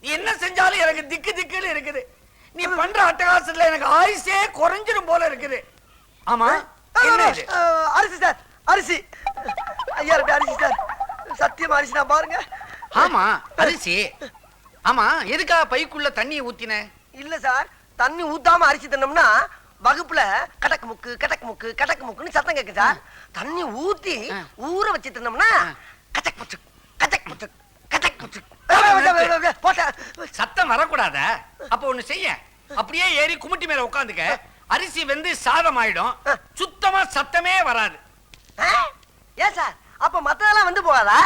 நீ என்ன செஞ்சாலும் எனக்கு திக்கு திக்குன்னு இருக்குது. நீ பண்ற அட்டகாசத்துல எனக்கு ஆயுசே குறைஞ்சிரும் போல இருக்குது. ஆமா என்ன இது? அரிசி சார், அரிசி. ஐயா அரிசி சார், சத்தியமா அரிசி நான் பாருங்க. ஆமா அரிசி. ஆமா எதுக்காக பைக்குள்ள தண்ணியை ஊத்தின? இல்ல சார், தண்ணி ஊத்தாம அரிசி தின்னோம்னா வகுப்புல கடக்கு முக்கு கடக்கு முக்கு கடக்கு முக்குன்னு சத்தம் கேட்கு சார். தண்ணி ஊத்தி ஊற வச்சு தின்னோம்னா கச்சக் முச்சு கச்சக் முச்சு கச்சக் முச்சு சத்தம் வரக்கூடாத. அப்ப ஒண்ணு செய்ய, அப்படியே ஏறி குமிட்டி மேல உட்காந்துக்க. அரிசி வெந்து சாதம் ஆயிடும், சுத்தமா சத்தமே வராது. ஏன் சார், அப்ப மத்ததெல்லாம் வந்து போகாதா?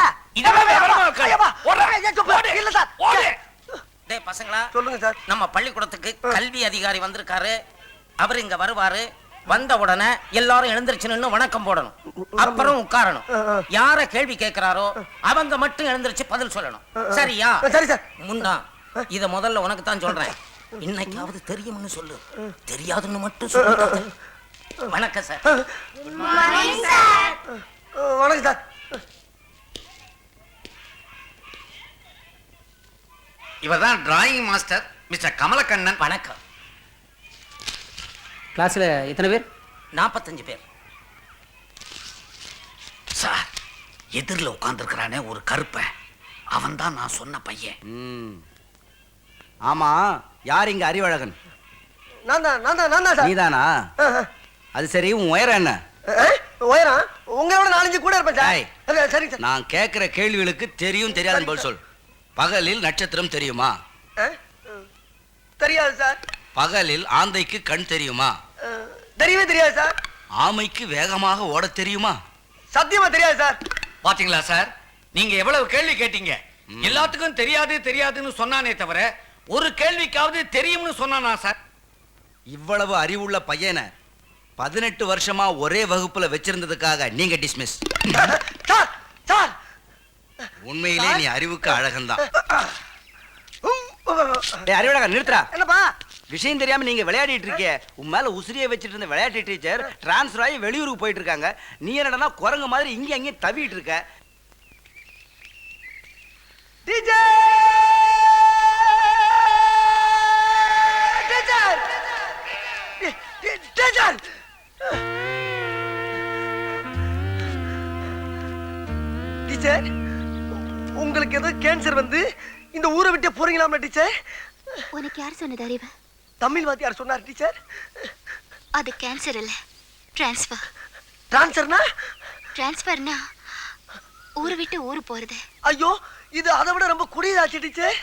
பசங்களா சொல்லுங்க சார். நம்ம பள்ளிக்கூடத்துக்கு கல்வி அதிகாரி வந்திருக்காரு. அவர் இங்க வருவாரு. வந்த உடனே எல்லாரும் எழுந்திருச்சு நின்னு வணக்கம் போடணும். அப்புறம் உட்காரணும். யார கேள்வி கேட்கிறாரோ அவங்க மட்டும் எழுந்திருச்சு பதில் சொல்லணும். சரியா? சரி சார். முன்னா இத முதல்ல உனக்கு தான் சொல்றேன். இன்னைக்காவது தெரியும்னு சொல்லு, தெரியாதுன்னு மட்டும் சொல்லு. வணக்கம் சார். வணக்கம் சார். இவர்தான் டிராயிங் மாஸ்டர் மிஸ்டர் கமலக்கண்ணன். வணக்கம். கிளாஸ்ல எத்தனை பேர்? 45 பேர். சார், எதிரில் உட்கார்ந்துருக்கிறானே ஒரு கருப்ப, அவன் தான் நான் சொன்ன பையன். ஆமா, யார் இங்க அறிவழகன்? நான் தான் சார். நீதானா? அது சரி, உன் உயரம் என்ன? உயரம் உங்களோட 4-5 கூட இருப்பேன் சார். சரி சார். நான் கேட்கிற கேள்விகளுக்கு தெரியும் தெரியாதுன்னு பதில் சொல். பகலில் நட்சத்திரம் தெரியுமா? தெரியாது சார். பகலில் ஆந்தைக்கு கண் தெரியுமா? தெரியவே தெரியாது சார். ஆமைக்கு வேகமாக ஓட தெரியுமா? சத்தியமா தெரியாது சார். பாத்தீங்களா சார், நீங்க எவ்வளவு கேள்வி கேட்டீங்க. எல்லாத்துக்கும் தெரியாது தெரியாதுன்னு சொன்னானே தவிர ஒரு கேள்விக்காவது தெரியும்னு சொன்னானா சார்? இவ்வளவு அறிவுள்ள பையனை 18 வருஷமா ஒரே வகுப்புல வச்சிருந்ததுக்காக நீங்க டிஸ்மிஸ். சார் சார், உண்மையிலே நீ அறிவுக்கு அழகன்தான். அறிவழகன் நிறுத்துறா. என்னப்பா விஷயம் தெரியாம நீங்க விளையாடிட்டு இருக்கே. உன் மேல உசிரியை வச்சிட்டு இருந்த விளையாட்டு டீச்சர் டிரான்ஸ்ஃபர் ஆகி வெளியூருக்கு போயிட்டு இருக்காங்க. நீ என்னடா குரங்கு மாதிரி இங்க அங்கேயும் தவிட்டு இருக்க. டீச்சர் டீச்சர் டீச்சர் டீச்சர், உங்களுக்கு ஏதோ கேன்சர் வந்து இந்த ஊரை விட்டு போறீங்களாமா டீச்சர்? உனக்கு யார் சொன்னது அறிவு? தமிழ் வாத்தியார் சொன்னார் டீச்சர். அது கேன்சர் இல்ல, டிரான்ஸ்ஃபர். டிரான்ஸ்ஃபர்னா? டிரான்ஸ்ஃபர்னா ஊரை விட்டு ஊரு போறது. ஐயோ, இது அதை விட ரொம்ப குடியதாச்சு டீச்சர்.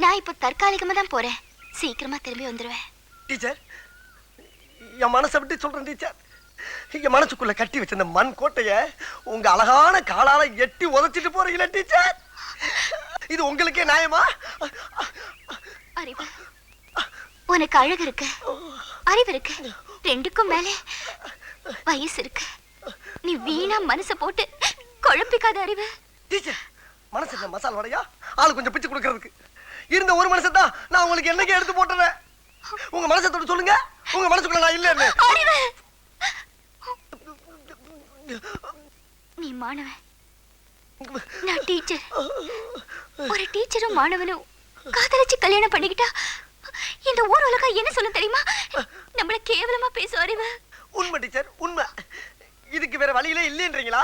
நான் இப்போ தற்காலிகமா தான் போறேன், சீக்கிரமா திரும்பி வந்துருவேன். டீச்சர், என் மனசை விட்டு சொல்றேன் டீச்சர். என் மனசுக்குள்ள கட்டி வச்சிருந்த மண் கோட்டைய உங்க அழகான காலால எட்டி உதைச்சிட்டு போறீங்களா டீச்சர்? இது உங்களுக்கே நியாயமா? அறிவு, உனக்கு அழகு இருக்கு, அறிவு இருக்கு, ரெண்டுக்கும் மேல வயசு இருக்கு. நீ வீணா மனசை போட்டு குழப்பிக்காத அறிவு. டீச்சர், மனசு என்ன மசால் வடையா? ஆளு கொஞ்சம் பிச்சு கொடுக்கறதுக்கு இருந்த ஒரு மனசை தான் நான் உங்களுக்கு என்னைக்கு எடுத்து போட்டுறேன். உங்க மனசை தொட்டு சொல்லுங்க, உங்க மனசுக்குள்ள நான் இல்லைன்னு. அறிவு, நீ மாணவன், நான் டீச்சர். ஒரு டீச்சரும் மாணவனும் காதலிச்சு கல்யாணம் பண்ணிக்கிட்டா இந்த ஊர் உலகம் என்ன சொல்ல தெரியுமா? நம்மள கேவலமா பேசும் அறிவு. உண்மை டீச்சர், உண்மை. இதுக்கு வேற வழியிலே இல்லைன்றீங்களா?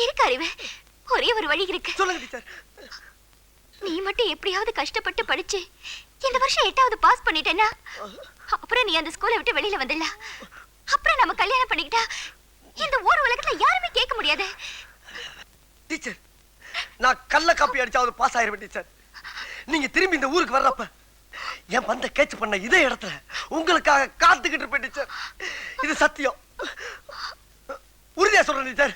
இருக்கு அறிவு, ஒரே ஒரு வழி இருக்கு. சொல்லுங்க டீச்சர். நீ மட்டும் எப்படியாவது கஷ்டப்பட்டு படிச்சு இந்த வருஷம் 8வது பாஸ் பண்ணிட்டேன்னா அப்புறம் நீ அந்த ஸ்கூலை விட்டு வெளியில வந்துடல. அப்புறம் நம்ம கல்யாணம் பண்ணிக்கிட்டா இந்த ஊர் உலகத்துல யாருமே கேட்க முடியாது. டீச்சர், நான் கள்ள காப்பி அடிச்சாவது பாஸ் ஆயிருவேன் டீச்சர். நீங்க திரும்பி இந்த ஊருக்கு வர்றப்ப என் பந்த கேட்ச் பண்ண இதே இடத்துல உங்களுக்காக காத்துக்கிட்டு இருப்பேன் டீச்சர். இது சத்தியம், உறுதியா சொல்றேன் டீச்சர்.